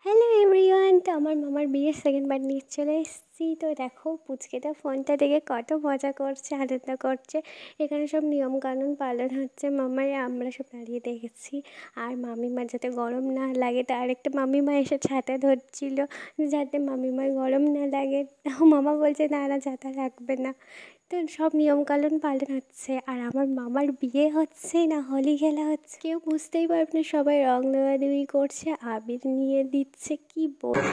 Hello everyone, তো আমার মামার বিয়ের সেকেন্ড বার নিয়ে চলে এসেছি। তো দেখো পুচকেটা ফোনটা দেখে কত মজা করছে, আনন্দ করছে। এখানে সব নিয়মকানুন পালন হচ্ছে মামার, আমরা সব দাঁড়িয়ে দেখেছি। আর মামিমার যাতে গরম না লাগে, তার একটা মামিমা এসে ছাতা ধরছিল যাতে মামিমার গরম না লাগে। মামা বলছে না না, ছাতা লাগবে না। তো সব নিয়মকানুন পালন হচ্ছে। আর আমার মামার বিয়ে হচ্ছে না হোলি খেলা হচ্ছে, কেউ বুঝতেই পারবে না। সবাই রং দেওয়াদেওয়ি করছে, আবির নিয়ে দিচ্ছে, কি বল।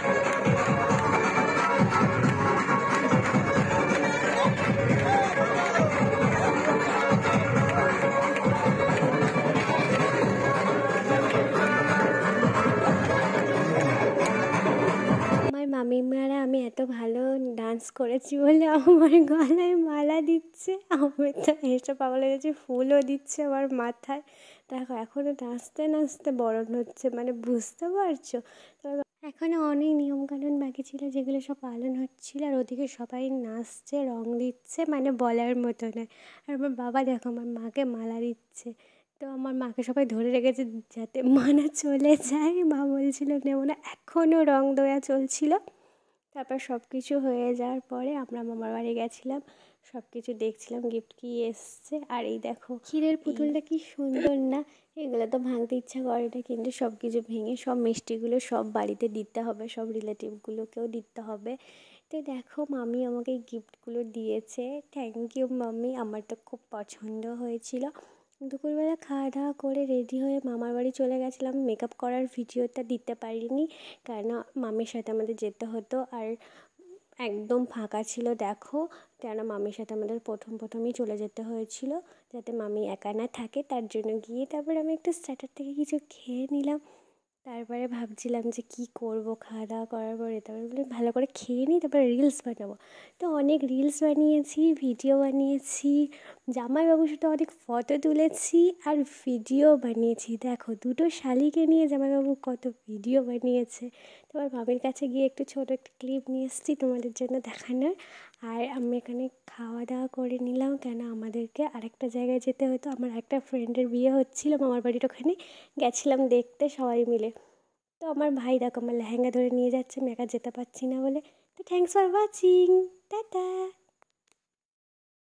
আমার মামিমারা আমি এত ভালো ডান্স করেছি বলে আমার গলায় মালা দিচ্ছে। আমি তো এসে পাগল হয়ে গেছি, ফুলও দিচ্ছে আমার মাথায়। দেখো এখনও নাচতে নাচতে বরণ হচ্ছে, মানে বুঝতে পারছো। এখনও অনেক নিয়মকানুন বাকি ছিল যেগুলো সব পালন হচ্ছিল। আর ওদিকে সবাই নাচছে, রং দিচ্ছে, মানে বলার মতো নয়। আর আমার বাবা দেখো আমার মাকে মালা দিচ্ছে। তো আমার মাকে সবাই ধরে রেখেছে যাতে মা না চলে যায়। মা বলছিল নেবো না, এখনও রং দেওয়া চলছিল। তারপর সব কিছু হয়ে যাওয়ার পরে আমরা মামার বাড়ি গেছিলাম, সব কিছু দেখছিলাম গিফট কী এসছে। আর এই দেখো ক্ষীরের পুতুলটা কি সুন্দর না। এগুলো তো ভাঙতে ইচ্ছা করে না, কিন্তু সব কিছু ভেঙে সব মিষ্টিগুলো সব বাড়িতে দিতে হবে, সব রিলেটিভগুলোকেও দিতে হবে। তো দেখো মামি আমাকে এই গিফটগুলো দিয়েছে, থ্যাংক ইউ মাম্মি। আমার তো খুব পছন্দ হয়েছিল। দুপুরবেলা খাওয়া দাওয়া করে রেডি হয়ে মামার বাড়ি চলে গেছিলাম। মেকআপ করার ভিডিওটা দিতে পারিনি, কেন মামির সাথে আমাদের যেতে হতো। আর একদম ফাঁকা ছিল দেখো, কেন মামির সাথে আমাদের প্রথমেই চলে যেতে হয়েছিল যাতে মামি একা না থাকে। তার জন্য গিয়ে তারপরে আমি একটু স্টার্টার থেকে কিছু খেয়ে নিলাম। তারপরে ভাবছিলাম যে কি করব খাওয়া দাওয়া করার পরে, তারপরে বলে ভালো করে খেয়ে নিই, তারপরে রিলস বানাবো। তো অনেক রিলস বানিয়েছি, ভিডিও বানিয়েছি, জামাইবাবুর সাথে অনেক ফটো তুলেছি আর ভিডিও বানিয়েছি। দেখো দুটো শালিকে নিয়ে জামাইবাবু কত ভিডিও বানিয়েছে। তোমার মামির কাছে গিয়ে একটু ছোটো একটা ক্লিপ নিয়ে এসেছি তোমাদের জন্য দেখানোর। আর আমি এখানে খাওয়া দাওয়া করে নিলাম, কেন আমাদেরকে আরেকটা জায়গায় যেতে হতো। আমার একটা ফ্রেন্ডের বিয়ে হচ্ছিলো মামার বাড়ির ওখানে, গেছিলাম দেখতে সবাই মিলে। তো আমার ভাই দেখো আমার লেহেঙ্গা ধরে নিয়ে যাচ্ছে, আমি একা যেতে পারছি না বলে। তো থ্যাংকস ফর ওয়াচিং, টাটা।